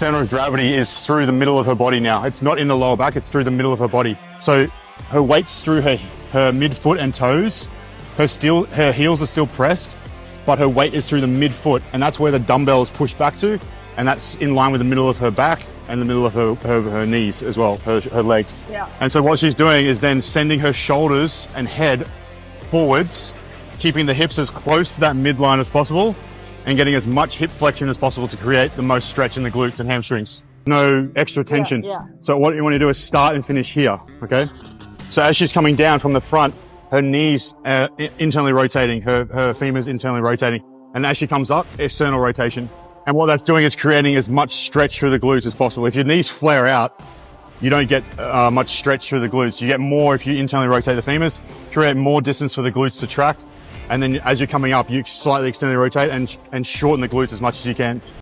Center of gravity is through the middle of her body now. It's not in the lower back, it's through the middle of her body. So her weight's through her midfoot and toes. Her heels are still pressed, but her weight is through the midfoot, and that's where the dumbbell is pushed back to, and that's in line with the middle of her back and the middle of her knees as well, her legs. Yeah. And so what she's doing is then sending her shoulders and head forwards, keeping the hips as close to that midline as possible, and getting as much hip flexion as possible to create the most stretch in the glutes and hamstrings. No extra tension. Yeah. So what you want to do is start and finish here, okay? So as she's coming down from the front, her knees are internally rotating, her femurs internally rotating. And as she comes up, external rotation. And what that's doing is creating as much stretch through the glutes as possible. If your knees flare out, you don't get much stretch through the glutes. You get more if you internally rotate the femurs, create more distance for the glutes to track. And then as you're coming up, you slightly externally rotate and shorten the glutes as much as you can.